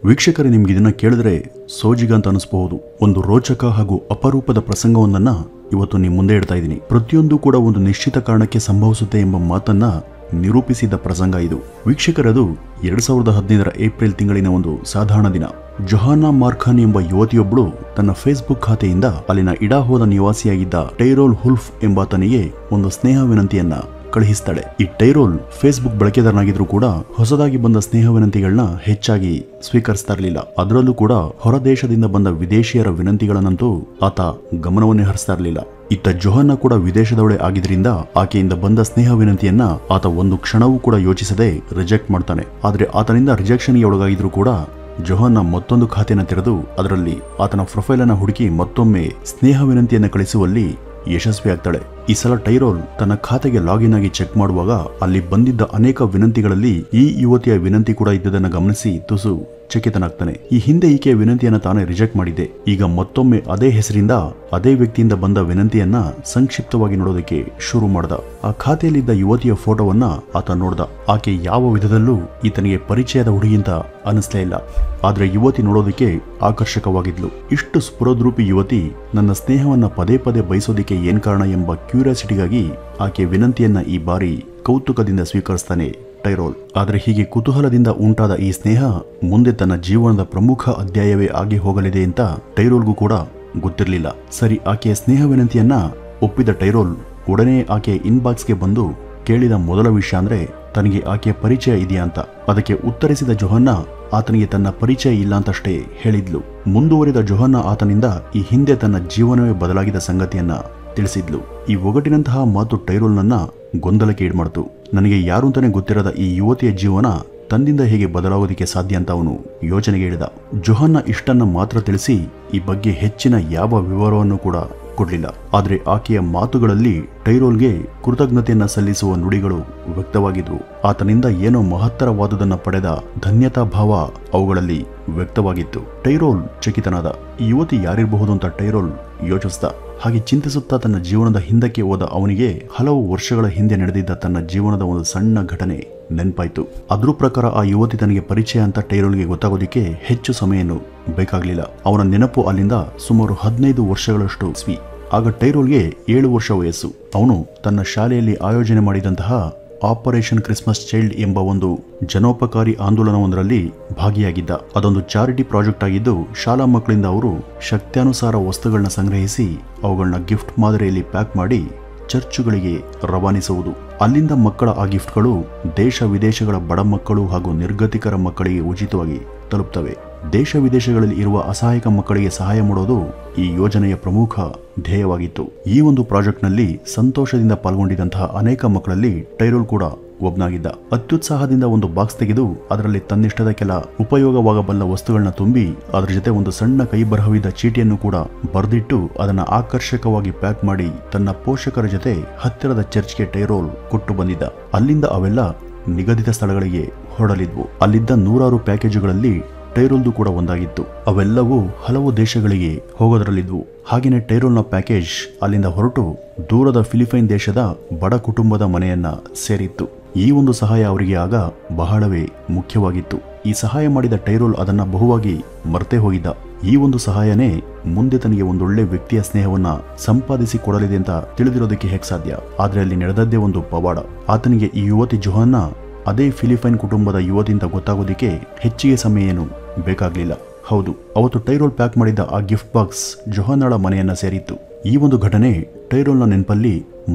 ವೀಕ್ಷಕರೇ, ನಿಮ್ಗೆ ಇದನ್ನ ಕೇಳಿದ್ರೆ ಸೋಜಿಗ ಅಂತ ಅನಿಸಬಹುದು. ಒಂದು ರೋಚಕ ಹಾಗೂ ಅಪರೂಪದ ಪ್ರಸಂಗವನ್ನ ಇವತ್ತು ನಿಮ್ಮ ಮುಂದೆ ಇಡ್ತಾ ಇದ್ದೀನಿ. ಪ್ರತಿಯೊಂದು ಕೂಡ ಒಂದು ನಿಶ್ಚಿತ ಕಾರಣಕ್ಕೆ ಸಂಭವಿಸುತ್ತೆ ಎಂಬ ಮಾತನ್ನ ನಿರೂಪಿಸಿದ ಪ್ರಸಂಗ ಇದು. ವೀಕ್ಷಕರದು 2015ರ ಏಪ್ರಿಲ್ ತಿಂಗಳಿನ ಒಂದು ಸಾಧಾರಣ ದಿನ. ಜೊಹಾನಾ ಮಾರ್ಖನ್ ಎಂಬ ಯುವತಿಯೊಬ್ಬಳು ತನ್ನ ಫೇಸ್ಬುಕ್ ಖಾತೆಯಿಂದ ಅಲ್ಲಿನ ಇಡಾಹೋದ ನಿವಾಸಿಯಾಗಿದ್ದ ಟೈರೋಲ್ ಹುಲ್ಫ್ ಎಂಬಾತನಿಗೆ ಒಂದು ಸ್ನೇಹ ವಿನಂತಿಯನ್ನ ಕಳುಹಿಸ್ತಾಳೆ. ಈ ಟೈರೋಲ್ ಫೇಸ್ಬುಕ್ ಬಳಕೆದಾರನಾಗಿದ್ರು ಕೂಡ ಹೊಸದಾಗಿ ಬಂದ ಸ್ನೇಹ ವಿನಂತಿಗಳನ್ನ ಹೆಚ್ಚಾಗಿ ಸ್ವೀಕರಿಸ್ತಾ ಇರಲಿಲ್ಲ. ಅದರಲ್ಲೂ ಕೂಡ ಹೊರ ದೇಶದಿಂದ ಬಂದ ವಿದೇಶಿಯರ ವಿನಂತಿಗಳನ್ನಂತೂ ಆತ ಗಮನವನ್ನೇ ಹರಿಸ್ತಾ ಇರಲಿಲ್ಲ. ಇತ್ತ ಜೊಹಾನಾ ಕೂಡ ವಿದೇಶದವಳೆ ಆಗಿದ್ರಿಂದ ಆಕೆಯಿಂದ ಬಂದ ಸ್ನೇಹ ವಿನಂತಿಯನ್ನ ಆತ ಒಂದು ಕ್ಷಣವೂ ಕೂಡ ಯೋಚಿಸದೆ ರಿಜೆಕ್ಟ್ ಮಾಡ್ತಾನೆ. ಆದ್ರೆ ಆತನಿಂದ ರಿಜೆಕ್ಷನ್ಗೆ ಒಳಗಾಗಿದ್ರು ಕೂಡ ಜೊಹಾನಾ ಮತ್ತೊಂದು ಖಾತೆಯನ್ನು ತೆರೆದು ಅದರಲ್ಲಿ ಆತನ ಪ್ರೊಫೈಲ್ ಅನ್ನ ಹುಡುಕಿ ಮತ್ತೊಮ್ಮೆ ಸ್ನೇಹ ವಿನಂತಿಯನ್ನು ಕಳಿಸುವಲ್ಲಿ ಯಶಸ್ವಿ ಆಗ್ತಾಳೆ. ಈ ಸಲ ಟೈರೋಲ್ ತನ್ನ ಖಾತೆಗೆ ಲಾಗಿನ್ ಆಗಿ ಚೆಕ್ ಮಾಡುವಾಗ ಅಲ್ಲಿ ಬಂದಿದ್ದ ಅನೇಕ ವಿನಂತಿಗಳಲ್ಲಿ ಈ ಯುವತಿಯ ವಿನಂತಿ ಕೂಡ ಇದ್ದದನ್ನು ಗಮನಿಸಿ ತುಸು ಚಕಿತನಾಗ್ತಾನೆ. ಈ ಹಿಂದೆ ಈಕೆಯ ವಿನಂತಿಯನ್ನ ತಾನೇ ರಿಜೆಕ್ಟ್ ಮಾಡಿದ್ದೆ, ಈಗ ಮತ್ತೊಮ್ಮೆ ಅದೇ ಹೆಸರಿಂದ ಅದೇ ವ್ಯಕ್ತಿಯಿಂದ ಬಂದ ವಿನಂತಿಯನ್ನ ಸಂಕ್ಷಿಪ್ತವಾಗಿ ನೋಡೋದಕ್ಕೆ ಶುರು ಮಾಡ್ದ. ಆ ಖಾತೆಯಲ್ಲಿದ್ದ ಯುವತಿಯ ಫೋಟೋವನ್ನ ಆತ ನೋಡ್ದ. ಆಕೆ ಯಾವ ವಿಧದಲ್ಲೂ ಈತನಿಗೆ ಪರಿಚಯದ ಹುಡುಗಿಂತ ಅನಿಸ್ಲೇ ಇಲ್ಲ. ಆದ್ರೆ ಯುವತಿ ನೋಡೋದಕ್ಕೆ ಆಕರ್ಷಕವಾಗಿದ್ಲು. ಇಷ್ಟು ಸ್ಫುರದ್ರೂಪಿ ಯುವತಿ ನನ್ನ ಸ್ನೇಹವನ್ನ ಪದೇ ಪದೇ ಬಯಸೋದಕ್ಕೆ ಏನ್ ಕಾರಣ ಎಂಬ ಕ್ಯೂರಿಯಾಸಿಟಿಗಾಗಿ ಆಕೆ ವಿನಂತಿಯನ್ನ ಈ ಬಾರಿ ಕೌತುಕದಿಂದ ಸ್ವೀಕರಿಸ್ತಾನೆ ಟೈರೋಲ್. ಆದರೆ ಹೀಗೆ ಕುತೂಹಲದಿಂದ ಉಂಟಾದ ಈ ಸ್ನೇಹ ಮುಂದೆ ತನ್ನ ಜೀವನದ ಪ್ರಮುಖ ಅಧ್ಯಾಯವೇ ಆಗಿ ಹೋಗಲಿದೆ ಅಂತ ಟೈರೋಲ್ಗೂ ಕೂಡ ಗೊತ್ತಿರಲಿಲ್ಲ. ಸರಿ, ಆಕೆಯ ಸ್ನೇಹ ವಿನಂತಿಯನ್ನ ಒಪ್ಪಿದ ಟೈರೋಲ್ ಉಡನೆ ಆಕೆಯ ಇನ್ಬಾಕ್ಸ್ಗೆ ಬಂದು ಕೇಳಿದ ಮೊದಲ ವಿಷಯ ಅಂದ್ರೆ ತನಗೆ ಆಕೆಯ ಪರಿಚಯ ಇದೆಯಾ ಅಂತ. ಅದಕ್ಕೆ ಉತ್ತರಿಸಿದ ಜೊಹಾನಾ ಆತನಿಗೆ ತನ್ನ ಪರಿಚಯ ಇಲ್ಲ ಅಂತಷ್ಟೇ ಹೇಳಿದ್ಲು. ಮುಂದುವರಿದ ಜೊಹಾನಾ ಆತನಿಂದ ಈ ಹಿಂದೆ ತನ್ನ ಜೀವನವೇ ಬದಲಾಗಿದ ಸಂಗತಿಯನ್ನ ತಿಳಿಸಿದ್ಲು. ಈ ಒಗಟಿನಂತಹ ಮಾತು ಟೈರೋಲ್ನನ್ನ ಗೊಂದಲಕ್ಕೆ ಈಡ್ಮಾಡ್ತು. ನನಗೆ ಯಾರು ಅಂತಾನೆ ಗೊತ್ತಿರದ ಈ ಯುವತಿಯ ಜೀವನ ತನ್ನಿಂದ ಹೇಗೆ ಬದಲಾಗೋದಕ್ಕೆ ಸಾಧ್ಯ ಅಂತ ಅವನು ಯೋಚನೆಗೆ ಇಳಿದ. ಜೊಹಾನಾ ಇಷ್ಟನ್ನ ಮಾತ್ರ ತಿಳಿಸಿ ಈ ಬಗ್ಗೆ ಹೆಚ್ಚಿನ ಯಾವ ವಿವರವನ್ನು ಕೂಡ ಕೊಡ್ಲಿಲ್ಲ. ಆದ್ರೆ ಆಕೆಯ ಮಾತುಗಳಲ್ಲಿ ಟೈರೋಲ್ಗೆ ಕೃತಜ್ಞತೆಯನ್ನ ಸಲ್ಲಿಸುವ ನುಡಿಗಳು ವ್ಯಕ್ತವಾಗಿದ್ವು. ಆತನಿಂದ ಏನೋ ಮಹತ್ತರವಾದುದನ್ನ ಪಡೆದ ಧನ್ಯತಾ ಭಾವ ಅವುಗಳಲ್ಲಿ ವ್ಯಕ್ತವಾಗಿತ್ತು. ಟೈರೋಲ್ ಚಕಿತನಾದ. ಈ ಯುವತಿ ಯಾರಿರಬಹುದು ಅಂತ ಟೈರೋಲ್ ಯೋಚಿಸಿದ. ಹಾಗೆ ಚಿಂತಿಸುತ್ತಾ ತನ್ನ ಜೀವನದ ಹಿಂದಕ್ಕೆ ಹೋದ ಅವನಿಗೆ ಹಲವು ವರ್ಷಗಳ ಹಿಂದೆ ನಡೆದಿದ್ದ ತನ್ನ ಜೀವನದ ಒಂದು ಸಣ್ಣ ಘಟನೆ ನೆನಪಾಯ್ತು. ಅದ್ರ ಪ್ರಕಾರ ಆ ಯುವತಿ ತನಗೆ ಪರಿಚಯ ಅಂತ ಟೈರೋಲ್ಗೆ ಗೊತ್ತಾಗೋದಿಕ್ಕೆ ಹೆಚ್ಚು ಸಮಯನು ಬೇಕಾಗಲಿಲ್ಲ. ಅವನ ನೆನಪು ಅಲ್ಲಿಂದ ಸುಮಾರು 15 ವರ್ಷಗಳಷ್ಟು ಸ್ವಿ. ಆಗ ಟೈರೋಲ್ಗೆ 7 ವರ್ಷ ವಯಸ್ಸು. ಅವನು ತನ್ನ ಶಾಲೆಯಲ್ಲಿ ಆಯೋಜನೆ ಮಾಡಿದಂತಹ ಆಪರೇಷನ್ ಕ್ರಿಸ್ಮಸ್ ಚೈಲ್ಡ್ ಎಂಬ ಒಂದು ಜನೋಪಕಾರಿ ಆಂದೋಲನವೊಂದರಲ್ಲಿ ಭಾಗಿಯಾಗಿದ್ದ. ಅದೊಂದು ಚಾರಿಟಿ ಪ್ರಾಜೆಕ್ಟ್ ಆಗಿದ್ದು ಶಾಲಾ ಮಕ್ಕಳಿಂದ ಅವರು ಶಕ್ತ್ಯಾನುಸಾರ ವಸ್ತುಗಳನ್ನ ಸಂಗ್ರಹಿಸಿ ಅವುಗಳನ್ನ ಗಿಫ್ಟ್ ಮಾದರಿಯಲ್ಲಿ ಪ್ಯಾಕ್ ಮಾಡಿ ಚರ್ಚುಗಳಿಗೆ ರವಾನಿಸುವುದು. ಅಲ್ಲಿಂದ ಮಕ್ಕಳ ಆ ಗಿಫ್ಟ್ಗಳು ದೇಶ ವಿದೇಶಗಳ ಬಡ ಮಕ್ಕಳು ಹಾಗೂ ನಿರ್ಗತಿಕರ ಮಕ್ಕಳಿಗೆ ಉಚಿತವಾಗಿ ತಲುಪ್ತವೆ. ದೇಶ ವಿದೇಶಗಳಲ್ಲಿ ಇರುವ ಅಸಹಾಯಕ ಮಕ್ಕಳಿಗೆ ಸಹಾಯ ಮಾಡೋದು ಈ ಯೋಜನೆಯ ಪ್ರಮುಖ ಧ್ಯೇಯವಾಗಿತ್ತು. ಈ ಒಂದು ಪ್ರಾಜೆಕ್ಟ್ನಲ್ಲಿ ಸಂತೋಷದಿಂದ ಪಾಲ್ಗೊಂಡಿದ್ದಂತಹ ಅನೇಕ ಮಕ್ಕಳಲ್ಲಿ ಟೈರೋಲ್ ಕೂಡ ಒಬ್ಬನಾಗಿದ್ದ. ಅತ್ಯುತ್ಸಾಹದಿಂದ ಒಂದು ಬಾಕ್ಸ್ ತೆಗೆದು ಅದರಲ್ಲಿ ತನ್ನಿಷ್ಟದ ಕೆಲ ಉಪಯೋಗವಾಗಬಲ್ಲ ವಸ್ತುಗಳನ್ನ ತುಂಬಿ ಅದರ ಜೊತೆ ಒಂದು ಸಣ್ಣ ಕೈ ಬರಹವಿದ್ದ ಚೀಟಿಯನ್ನು ಕೂಡ ಬರೆದಿಟ್ಟು ಅದನ್ನ ಆಕರ್ಷಕವಾಗಿ ಪ್ಯಾಕ್ ಮಾಡಿ ತನ್ನ ಪೋಷಕರ ಜೊತೆ ಹತ್ತಿರದ ಚರ್ಚ್ಗೆ ಟೈರೋಲ್ ಕೊಟ್ಟು ಬಂದಿದ್ದ. ಅಲ್ಲಿಂದ ಅವೆಲ್ಲ ನಿಗದಿತ ಸ್ಥಳಗಳಿಗೆ ಹೊರಡಲಿದ್ವು. ಅಲ್ಲಿದ್ದ 100 ಪ್ಯಾಕೇಜುಗಳಲ್ಲಿ ಟೈರೋಲ್ದು ಕೂಡ ಒಂದಾಗಿತ್ತು. ಅವೆಲ್ಲವೂ ಹಲವು ದೇಶಗಳಿಗೆ ಹೋಗೋದರಲ್ಲಿದ್ವು. ಹಾಗೇನೆ ಟೈರೋಲ್ನ ಪ್ಯಾಕೇಜ್ ಅಲ್ಲಿಂದ ಹೊರಟು ದೂರದ ಫಿಲಿಪೈನ್ ದೇಶದ ಬಡ ಕುಟುಂಬದ ಮನೆಯನ್ನ ಸೇರಿತ್ತು. ಈ ಒಂದು ಸಹಾಯ ಅವರಿಗೆ ಆಗ ಬಹಳವೇ ಮುಖ್ಯವಾಗಿತ್ತು. ಈ ಸಹಾಯ ಮಾಡಿದ ಟೈರೋಲ್ ಅದನ್ನ ಬಹುವಾಗಿ ಮರ್ತೇ ಹೋಗಿದ್ದ. ಈ ಒಂದು ಸಹಾಯನೇ ಮುಂದೆ ತನಗೆ ಒಂದೊಳ್ಳೆ ವ್ಯಕ್ತಿಯ ಸ್ನೇಹವನ್ನ ಸಂಪಾದಿಸಿ ಕೊಡಲಿದೆ ಅಂತ ತಿಳಿದಿರೋದಕ್ಕೆ ಹೇಗೆ ಸಾಧ್ಯ? ಆದ್ರೆ ಅಲ್ಲಿ ನಡೆದದ್ದೇ ಒಂದು ಪವಾಡ. ಆತನಿಗೆ ಈ ಯುವತಿ ಜೊಹಾನಾ ಅದೇ ಫಿಲಿಪೈನ್ ಕುಟುಂಬದ ಯುವತಿಯಿಂದ ಗೊತ್ತಾಗೋದಿಕ್ಕೆ ಹೆಚ್ಚಿಗೆ ಸಮಯ ಏನು ಬೇಕಾಗ್ಲಿಲ್ಲ. ಹೌದು, ಅವತ್ತು ಟೈರೋಲ್ ಪ್ಯಾಕ್ ಮಾಡಿದ್ದ ಆ ಗಿಫ್ಟ್ ಬಾಕ್ಸ್ ಜೊಹಾನಾಳ ಮನೆಯನ್ನ ಸೇರಿತ್ತು. ಈ ಒಂದು ಘಟನೆ ಟೈರೋಲ್ನ ನೆನಪಲ್ಲಿ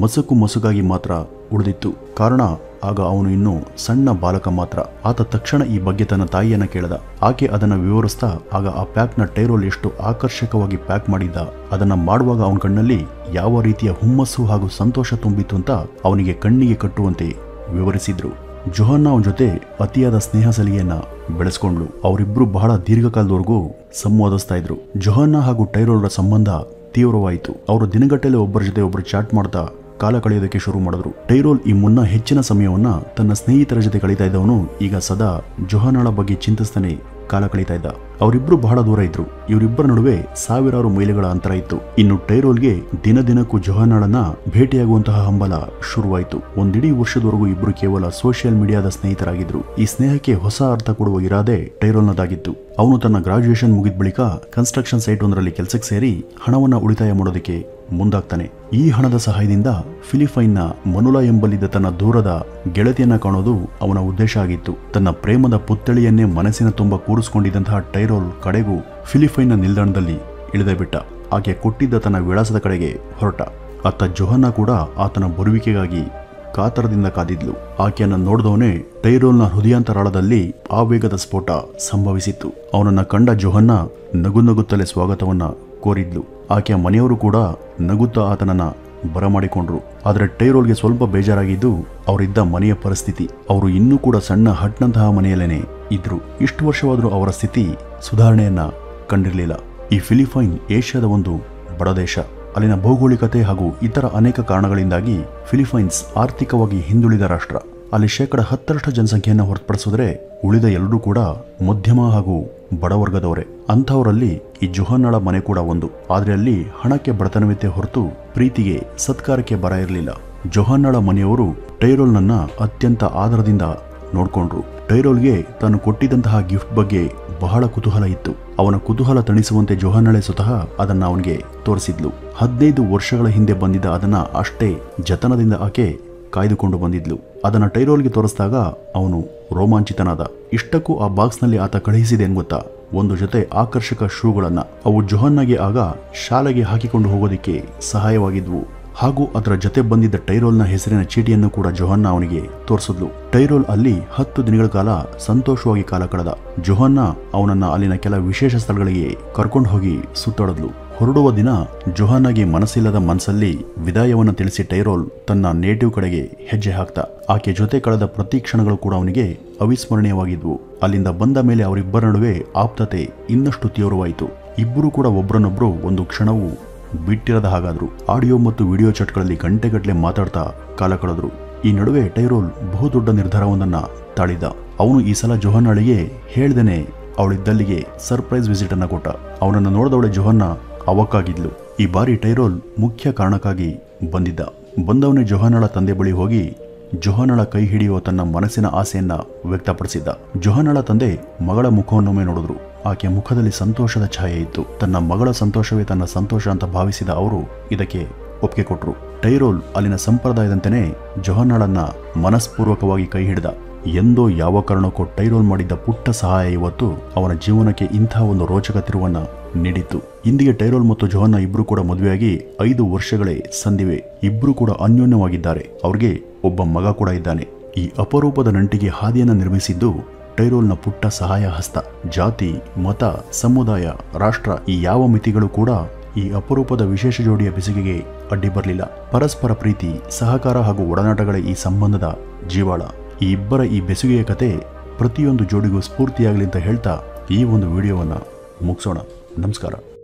ಮಸುಕಾಗಿ ಮಾತ್ರ ಉಳಿದಿತ್ತು. ಕಾರಣ ಆಗ ಅವನು ಇನ್ನೂ ಸಣ್ಣ ಬಾಲಕ ಮಾತ್ರ. ಆತ ತಕ್ಷಣ ಈ ಬಗ್ಗೆ ತನ್ನ ತಾಯಿಯನ್ನ ಕೇಳಿದ. ಆಕೆ ಅದನ್ನ ವಿವರಿಸ್ತಾ ಆಗ ಆ ಪ್ಯಾಕ್ನ ಟೈರೋಲ್ ಎಷ್ಟು ಆಕರ್ಷಕವಾಗಿ ಪ್ಯಾಕ್ ಮಾಡಿದ್ದ, ಅದನ್ನ ಮಾಡುವಾಗ ಅವನ ಕಣ್ಣಲ್ಲಿ ಯಾವ ರೀತಿಯ ಹುಮ್ಮಸ್ಸು ಹಾಗೂ ಸಂತೋಷ ತುಂಬಿತ್ತು ಅಂತ ಅವನಿಗೆ ಕಣ್ಣಿಗೆ ಕಟ್ಟುವಂತೆ ವಿವರಿಸಿದ್ರು. ಜೊಹಾನಾ ಅವನ ಜೊತೆ ಅತಿಯಾದ ಸ್ನೇಹ ಸಲಿಗೆಯನ್ನ ಬೆಳೆಸ್ಕೊಂಡ್ಲು. ಅವರಿಬ್ರು ಬಹಳ ದೀರ್ಘಕಾಲದವರೆಗೂ ಸಂವಾದಿಸ್ತಾ ಇದ್ರು. ಜೊಹಾನಾ ಹಾಗೂ ಟೈರೋಲ್ರ ಸಂಬಂಧ ತೀವ್ರವಾಯಿತು. ಅವರು ದಿನಗಟ್ಟಲೆ ಒಬ್ಬರ ಜೊತೆ ಒಬ್ಬರು ಚಾಟ್ ಮಾಡ್ತಾ ಕಾಲ ಕಳೆಯೋದಕ್ಕೆ ಶುರು ಮಾಡಿದ್ರು. ಟೈರೋಲ್ ಈ ಮುನ್ನ ಹೆಚ್ಚಿನ ಸಮಯವನ್ನ ತನ್ನ ಸ್ನೇಹಿತರ ಜೊತೆ ಕಳೀತಾ ಇದ್ದವನು ಈಗ ಸದಾ ಜೊಹಾನಾಳ ಬಗ್ಗೆ ಚಿಂತಿಸ್ತಾನೆ ಕಾಲ ಕಳೀತಾ ಇದ್ದ. ಅವರಿಬ್ರು ಬಹಳ ದೂರ ಇದ್ರು. ಇವರಿಬ್ಬರ ನಡುವೆ ಸಾವಿರಾರು ಮೈಲಿಗಳ ಅಂತರ ಇತ್ತು. ಇನ್ನು ಟೈರೋಲ್ಗೆ ದಿನದಿನಕ್ಕೂ ಜೊಹಾನಾಳನ್ನ ಭೇಟಿಯಾಗುವಂತಹ ಹಂಬಲ ಶುರುವಾಯಿತು. ಒಂದಿಡೀ ವರ್ಷದವರೆಗೂ ಇಬ್ರು ಕೇವಲ ಸೋಷಿಯಲ್ ಮೀಡಿಯಾದ ಸ್ನೇಹಿತರಾಗಿದ್ರು. ಈ ಸ್ನೇಹಕ್ಕೆ ಹೊಸ ಅರ್ಥ ಕೊಡುವ ಇರಾದೆ ಟೈರೋಲ್ನದಾಗಿತ್ತು. ಅವನು ತನ್ನ ಗ್ರಾಜುಯೇಷನ್ ಮುಗಿದ ಬಳಿಕ ಕನ್ಸ್ಟ್ರಕ್ಷನ್ ಸೈಟ್ ಒಂದರಲ್ಲಿ ಕೆಲಸಕ್ಕೆ ಸೇರಿ ಹಣವನ್ನ ಉಳಿತಾಯ ಮಾಡೋದಕ್ಕೆ ಮುಂದಾಗ್ತಾನೆ. ಈ ಹಣದ ಸಹಾಯದಿಂದ ಫಿಲಿಪೈನ್ನ ಮನುಲಾ ಎಂಬಲ್ಲಿದ್ದ ತನ್ನ ದೂರದ ಗೆಳತಿಯನ್ನ ಕಾಣೋದು ಅವನ ಉದ್ದೇಶ ಆಗಿತ್ತು. ತನ್ನ ಪ್ರೇಮದ ಪುತ್ಥಳಿಯನ್ನೇ ಮನಸ್ಸಿನ ತುಂಬ ಕೂರಿಸಿಕೊಂಡಿದ್ದಂತಹ ಟೈರೋಲ್ ಕಡೆಗೂ ಫಿಲಿಪೈನ್ನ ನಿಲ್ದಾಣದಲ್ಲಿ ಇಳಿದೇ ಬಿಟ್ಟ. ಆಕೆ ಕೊಟ್ಟಿದ್ದ ತನ್ನ ವಿಳಾಸದ ಕಡೆಗೆ ಹೊರಟ. ಅತ್ತ ಜೊಹನ್ನಾ ಕೂಡ ಆತನ ಬರುವಿಕೆಗಾಗಿ ಕಾತರದಿಂದ ಕಾದಿದ್ಲು. ಆಕೆಯನ್ನು ನೋಡಿದವನೇ ಟೈರೋಲ್ನ ಹೃದಯಾಂತರಾಳದಲ್ಲಿ ಆವೇಗದ ಸ್ಫೋಟ ಸಂಭವಿಸಿತ್ತು. ಅವನನ್ನ ಕಂಡ ಜೊಹನ್ನಾ ನಗುತ್ತಲೇ ಸ್ವಾಗತವನ್ನ ಕೋರಿದ್ಲು. ಆಕೆಯ ಮನೆಯವರು ಕೂಡ ನಗುತ್ತಾ ಆತನನ್ನ ಬರಮಾಡಿಕೊಂಡ್ರು. ಆದರೆ ಟೈರೋಲ್ಗೆ ಸ್ವಲ್ಪ ಬೇಜಾರಾಗಿದ್ದು ಅವರಿದ್ದ ಮನೆಯ ಪರಿಸ್ಥಿತಿ. ಅವರು ಇನ್ನೂ ಕೂಡ ಸಣ್ಣ ಹಟ್ನಂತಹ ಮನೆಯಲ್ಲೇನೆ ಇದ್ರು. ಇಷ್ಟು ವರ್ಷವಾದರೂ ಅವರ ಸ್ಥಿತಿ ಸುಧಾರಣೆಯನ್ನ ಕಂಡಿರಲಿಲ್ಲ. ಈ ಫಿಲಿಪೈನ್ ಏಷ್ಯಾದ ಒಂದು ಬಡದೇಶ. ಅಲ್ಲಿನ ಭೌಗೋಳಿಕತೆ ಹಾಗೂ ಇತರ ಅನೇಕ ಕಾರಣಗಳಿಂದಾಗಿ ಫಿಲಿಪೈನ್ಸ್ ಆರ್ಥಿಕವಾಗಿ ಹಿಂದುಳಿದ ರಾಷ್ಟ್ರ. ಅಲ್ಲಿ 10% ಜನಸಂಖ್ಯೆಯನ್ನು ಹೊರತುಪಡಿಸಿದ್ರೆ ಉಳಿದ ಎಲ್ಲರೂ ಕೂಡ ಮಧ್ಯಮ ಹಾಗೂ ಬಡವರ್ಗದವರೇ. ಅಂಥವರಲ್ಲಿ ಈ ಜೊಹನ್ನಾಳ ಮನೆ ಕೂಡ ಒಂದು. ಆದ್ರೆ ಅಲ್ಲಿ ಹಣಕ್ಕೆ ಬಡತನವಿದ್ದೇ ಹೊರತು ಪ್ರೀತಿಗೆ ಸತ್ಕಾರಕ್ಕೆ ಬರ ಇರಲಿಲ್ಲ. ಜೊಹನ್ನಾಳ ಮನೆಯವರು ಟೈರೋಲ್ನನ್ನ ಅತ್ಯಂತ ಆದರದಿಂದ ನೋಡ್ಕೊಂಡ್ರು. ಟೈರೋಲ್ಗೆ ತಾನು ಕೊಟ್ಟಿದ್ದಂತಹ ಗಿಫ್ಟ್ ಬಗ್ಗೆ ಬಹಳ ಕುತೂಹಲ ಇತ್ತು. ಅವನ ಕುತೂಹಲ ತಣಿಸುವಂತೆ ಜೊಹನ್ನಾಳೆ ಸ್ವತಃ ಅದನ್ನ ಅವನಿಗೆ ತೋರಿಸಿದ್ಲು. 15 ವರ್ಷಗಳ ಹಿಂದೆ ಬಂದಿದ್ದ ಅದನ್ನ ಅಷ್ಟೇ ಜತನದಿಂದ ಆಕೆ ಕಾಯ್ದುಕೊಂಡು ಬಂದಿದ್ಲು. ಅದನ್ನ ಟೈರೋಲ್ಗೆ ತೋರಿಸಿದಾಗ ಅವನು ರೋಮಾಂಚಿತನಾದ. ಇಷ್ಟಕ್ಕೂ ಆ ಬಾಕ್ಸ್ನಲ್ಲಿ ಆತ ಕಳುಹಿಸಿದೆ ಗೊತ್ತಾ, ಒಂದು ಜೊತೆ ಆಕರ್ಷಕ ಶೂಗಳನ್ನ. ಅವು ಜೊಹನ್ನಾಗೆ ಆಗ ಶಾಲೆಗೆ ಹಾಕಿಕೊಂಡು ಹೋಗೋದಿಕ್ಕೆ ಸಹಾಯವಾಗಿದ್ವು. ಹಾಗೂ ಅದರ ಜೊತೆ ಬಂದಿದ್ದ ಟೈರೋಲ್ನ ಹೆಸರಿನ ಚೀಟಿಯನ್ನು ಕೂಡ ಜೊಹನ್ನಾ ಅವನಿಗೆ ತೋರಿಸಿದ್ಲು. ಟೈರೋಲ್ ಅಲ್ಲಿ 10 ದಿನಗಳ ಕಾಲ ಸಂತೋಷವಾಗಿ ಕಾಲ ಕಳೆದ. ಜೊಹನ್ನಾ ಅವನನ್ನ ಅಲ್ಲಿನ ಕೆಲ ವಿಶೇಷ ಸ್ಥಳಗಳಿಗೆ ಕರ್ಕೊಂಡು ಹೋಗಿ ಸುತ್ತಾಡಿದ್ಲು. ಹೊರಡುವ ದಿನ ಜೊಹನ್ನಾಗೆ ಮನಸ್ಸಿಲ್ಲದ ಮನಸ್ಸಲ್ಲಿ ವಿದಾಯವನ್ನು ತಿಳಿಸಿ ಟೈರೋಲ್ ತನ್ನ ನೇಟಿವ್ ಕಡೆಗೆ ಹೆಜ್ಜೆ ಹಾಕ್ತ. ಆಕೆ ಜೊತೆ ಕಳೆದ ಪ್ರತಿ ಕ್ಷಣಗಳು ಕೂಡ ಅವನಿಗೆ ಅವಿಸ್ಮರಣೀಯವಾಗಿದ್ವು. ಅಲ್ಲಿಂದ ಬಂದ ಮೇಲೆ ಅವರಿಬ್ಬರ ನಡುವೆ ಆಪ್ತತೆ ಇನ್ನಷ್ಟು ತೀವ್ರವಾಯಿತು. ಇಬ್ಬರು ಕೂಡ ಒಬ್ಬರನ್ನೊಬ್ಬರು ಒಂದು ಕ್ಷಣವೂ ಬಿಟ್ಟಿರದ ಹಾಗಾದ್ರು. ಆಡಿಯೋ ಮತ್ತು ವಿಡಿಯೋ ಚಾಟ್ಗಳಲ್ಲಿ ಗಂಟೆಗಟ್ಟಲೆ ಮಾತಾಡ್ತಾ ಕಾಲ ಕಳೆದ್ರು. ಈ ನಡುವೆ ಟೈರೋಲ್ ಬಹುದೊಡ್ಡ ನಿರ್ಧಾರವೊಂದನ್ನ ತಾಳಿದ. ಅವನು ಈ ಸಲ ಜೊಹನ್ನಾಳಿಗೆ ಹೇಳ್ದೇನೆ ಅವಳಿದ್ದಲ್ಲಿಗೆ ಸರ್ಪ್ರೈಸ್ ವಿಸಿಟ್ ಅನ್ನ ಕೊಟ್ಟ. ಅವನನ್ನು ನೋಡಿದವಳೆ ಜೊಹನ್ನಾ ಅವಕ್ಕಾಗಿದ್ಲು. ಈ ಬಾರಿ ಟೈರೋಲ್ ಮುಖ್ಯ ಕಾರಣಕ್ಕಾಗಿ ಬಂದಿದ್ದ. ಬಂದವನೇ ಜೊಹನ್ನಾಳ ತಂದೆ ಬಳಿ ಹೋಗಿ ಜೊಹನ್ನಾಳ ಕೈ ಹಿಡಿಯುವ ತನ್ನ ಮನಸ್ಸಿನ ಆಸೆಯನ್ನ ವ್ಯಕ್ತಪಡಿಸಿದ್ದ. ಜೊಹನ್ನಾಳ ತಂದೆ ಮಗಳ ಮುಖವನ್ನೊಮ್ಮೆ ನೋಡಿದ್ರು. ಆಕೆ ಮುಖದಲ್ಲಿ ಸಂತೋಷದ ಛಾಯೆ ಇತ್ತು. ತನ್ನ ಮಗಳ ಸಂತೋಷವೇ ತನ್ನ ಸಂತೋಷ ಅಂತ ಭಾವಿಸಿದ ಅವರು ಇದಕ್ಕೆ ಒಪ್ಪಿಗೆ ಕೊಟ್ರು. ಟೈರೋಲ್ ಅಲ್ಲಿನ ಸಂಪ್ರದಾಯದಂತೆಯೇ ಜೊಹನ್ನಾಳನ್ನ ಮನಸ್ಪೂರ್ವಕವಾಗಿ ಕೈ ಹಿಡಿದ. ಎಂದೋ ಯಾವ ಕಾರಣಕ್ಕೂ ಟೈರೋಲ್ ಮಾಡಿದ್ದ ಪುಟ್ಟ ಸಹಾಯ ಇವತ್ತು ಅವನ ಜೀವನಕ್ಕೆ ಇಂಥ ಒಂದು ರೋಚಕ ತಿರುವನ್ನ ನೀಡಿತ್ತು. ಇಂದಿಗೆ ಟೈರೋಲ್ ಮತ್ತು ಜೊಹನ್ನಾ ಇಬ್ರು ಕೂಡ ಮದುವೆಯಾಗಿ 5 ವರ್ಷಗಳೇ ಸಂದಿವೆ. ಇಬ್ರು ಕೂಡ ಅನ್ಯೋನ್ಯವಾಗಿದ್ದಾರೆ. ಅವ್ರಿಗೆ ಒಬ್ಬ ಮಗ ಕೂಡ ಇದ್ದಾನೆ. ಈ ಅಪರೂಪದ ನಂಟಿಗೆ ಹಾದಿಯನ್ನ ನಿರ್ಮಿಸಿದ್ದು ಟೈರೋಲ್ನ ಪುಟ್ಟ ಸಹಾಯ ಹಸ್ತ. ಜಾತಿ, ಮತ, ಸಮುದಾಯ, ರಾಷ್ಟ್ರ ಈ ಯಾವ ಮಿತಿಗಳು ಕೂಡ ಈ ಅಪರೂಪದ ವಿಶೇಷ ಜೋಡಿಯ ಬೆಸುಗೆಗೆ ಅಡ್ಡಿ ಬರಲಿಲ್ಲ. ಪರಸ್ಪರ ಪ್ರೀತಿ, ಸಹಕಾರ ಹಾಗೂ ಒಡನಾಟಗಳೇ ಈ ಸಂಬಂಧದ ಜೀವಾಳ. ಈ ಇಬ್ಬರ ಈ ಬೆಸುಗೆಯ ಕತೆ ಪ್ರತಿಯೊಂದು ಜೋಡಿಗೂ ಸ್ಫೂರ್ತಿಯಾಗಲಿ ಅಂತ ಹೇಳ್ತಾ ಈ ಒಂದು ವಿಡಿಯೋವನ್ನ ಮುಗಿಸೋಣ. ನಮಸ್ಕಾರ.